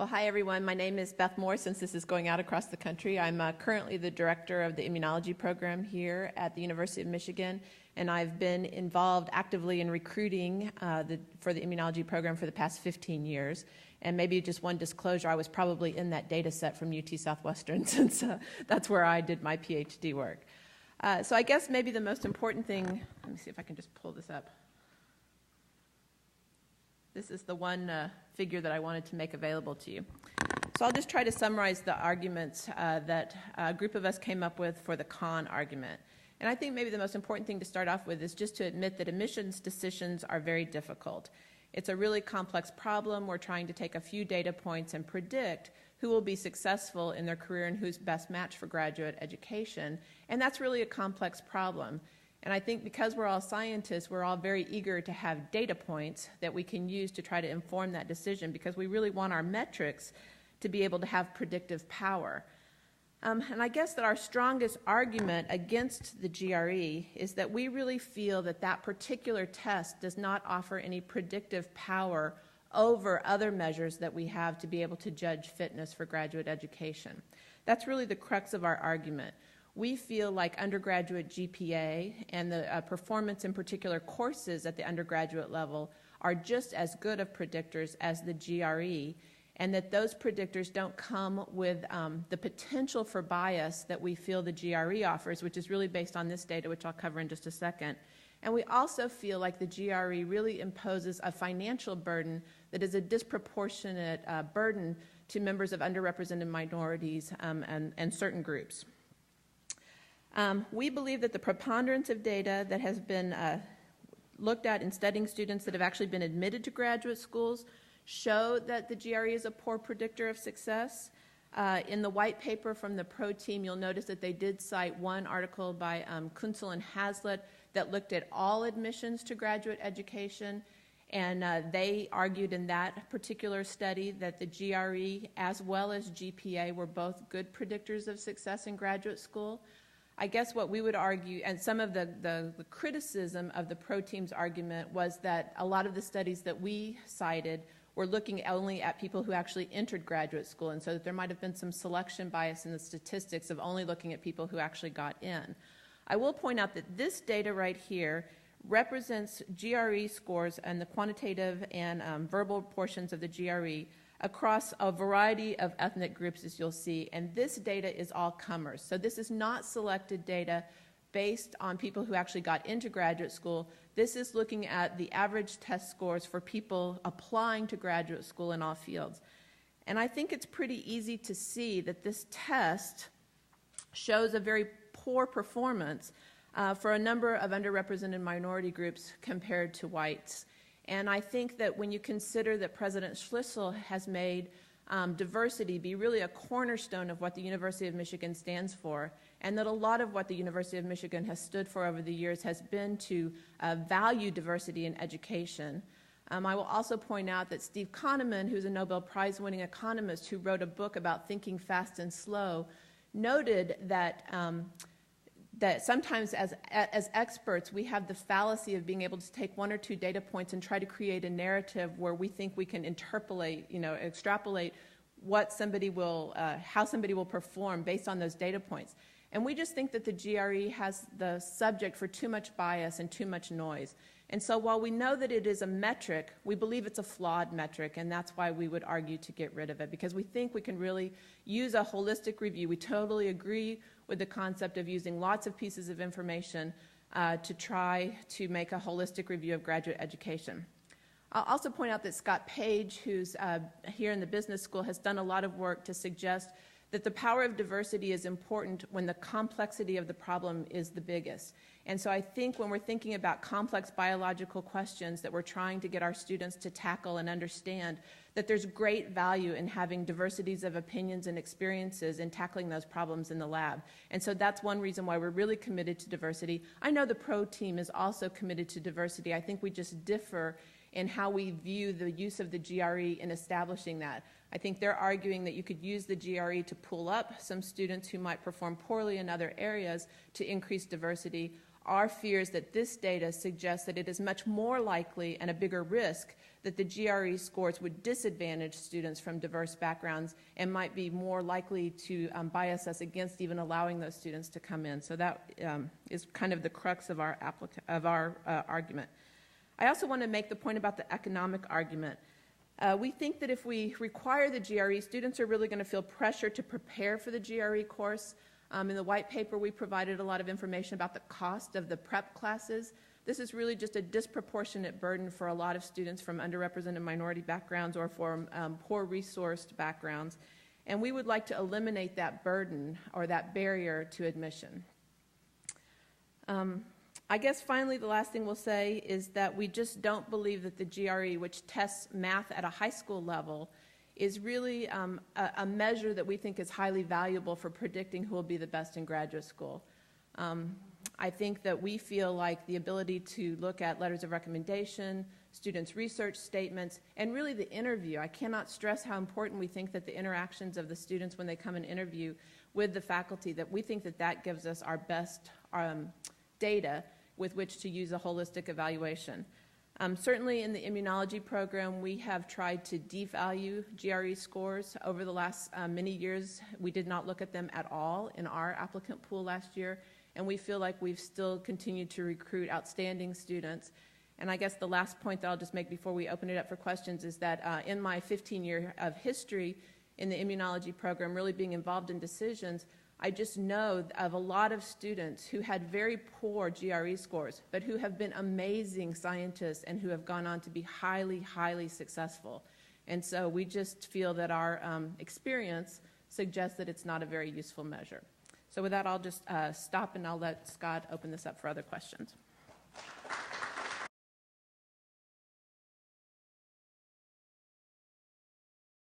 Well, hi everyone. My name is Beth Moore, since this is going out across the country. I'm currently the director of the immunology program here at the University of Michigan, and I've been involved actively in recruiting for the immunology program for the past 15 years. And maybe just one disclosure, I was probably in that data set from UT Southwestern, since that's where I did my PhD work. So I guess maybe the most important thing, let me see if I can just pull this up. This is the one figure that I wanted to make available to you. So I'll just try to summarize the arguments that a group of us came up with for the con argument. And I think maybe the most important thing to start off with is just to admit that admissions decisions are very difficult. It's a really complex problem. We're trying to take a few data points and predict who will be successful in their career and who's best matched for graduate education. And that's really a complex problem. And I think because we're all scientists, we're all very eager to have data points that we can use to try to inform that decision, because we really want our metrics to be able to have predictive power. And I guess that our strongest argument against the GRE is that we really feel that that particular test does not offer any predictive power over other measures that we have to be able to judge fitness for graduate education. That's really the crux of our argument. We feel like undergraduate GPA and the performance in particular courses at the undergraduate level are just as good of predictors as the GRE, and that those predictors don't come with the potential for bias that we feel the GRE offers, which is really based on this data, which I'll cover in just a second. And we also feel like the GRE really imposes a financial burden that is a disproportionate burden to members of underrepresented minorities and certain groups. We believe that the preponderance of data that has been looked at in studying students that have actually been admitted to graduate schools show that the GRE is a poor predictor of success. In the white paper from the PRO team, you'll notice that they did cite one article by Kunzel and Hazlitt that looked at all admissions to graduate education, and they argued in that particular study that the GRE as well as GPA were both good predictors of success in graduate school. I guess what we would argue, and some of the criticism of the PRO team's argument was that a lot of the studies that we cited were looking only at people who actually entered graduate school, and so that there might have been some selection bias in the statistics of only looking at people who actually got in. I will point out that this data right here represents GRE scores and the quantitative and verbal portions of the GRE across a variety of ethnic groups, as you'll see, and this data is all comers. So this is not selected data based on people who actually got into graduate school. This is looking at the average test scores for people applying to graduate school in all fields. And I think it's pretty easy to see that this test shows a very poor performance for a number of underrepresented minority groups compared to whites. And I think that when you consider that President Schlissel has made diversity be really a cornerstone of what the University of Michigan stands for, and that a lot of what the University of Michigan has stood for over the years has been to value diversity in education. I will also point out that Steve Kahneman, who's a Nobel Prize-winning economist who wrote a book about thinking fast and slow, noted that that sometimes as experts, we have the fallacy of being able to take one or two data points and try to create a narrative where we think we can extrapolate what somebody will, how somebody will perform based on those data points. And we just think that the GRE has the subject for too much bias and too much noise. And so while we know that it is a metric, we believe it's a flawed metric, and that's why we would argue to get rid of it, because we think we can really use a holistic review. We totally agree with the concept of using lots of pieces of information to try to make a holistic review of graduate education. I'll also point out that Scott Page, who's here in the business school, has done a lot of work to suggest that the power of diversity is important when the complexity of the problem is the biggest. And so I think when we're thinking about complex biological questions that we're trying to get our students to tackle and understand, that there's great value in having diversities of opinions and experiences in tackling those problems in the lab. And so that's one reason why we're really committed to diversity. I know the PRO team is also committed to diversity. I think we just differ in how we view the use of the GRE in establishing that. I think they're arguing that you could use the GRE to pull up some students who might perform poorly in other areas to increase diversity. our fear is that this data suggests that it is much more likely and a bigger risk that the GRE scores would disadvantage students from diverse backgrounds and might be more likely to bias us against even allowing those students to come in. So that is kind of the crux of our argument. I also want to make the point about the economic argument. We think that if we require the GRE, students are really going to feel pressure to prepare for the GRE course. In the white paper, we provided a lot of information about the cost of the prep classes. This is really just a disproportionate burden for a lot of students from underrepresented minority backgrounds or from poor resourced backgrounds. And we would like to eliminate that burden or that barrier to admission. I guess finally the last thing we'll say is that we just don't believe that the GRE, which tests math at a high school level, is really a measure that we think is highly valuable for predicting who will be the best in graduate school. I think that we feel like the ability to look at letters of recommendation, students' research statements, and really the interview. I cannot stress how important we think that the interactions of the students when they come and interview with the faculty, that we think that that gives us our best data with which to use a holistic evaluation. Certainly in the immunology program, we have tried to devalue GRE scores over the last many years. We did not look at them at all in our applicant pool last year, and we feel like we've still continued to recruit outstanding students. And I guess the last point that I'll just make before we open it up for questions is that in my 15 years of history in the immunology program, really being involved in decisions, I just know of a lot of students who had very poor GRE scores, but who have been amazing scientists and who have gone on to be highly, highly successful. And so we just feel that our experience suggests that it's not a very useful measure. So with that, I'll just stop and I'll let Scott open this up for other questions.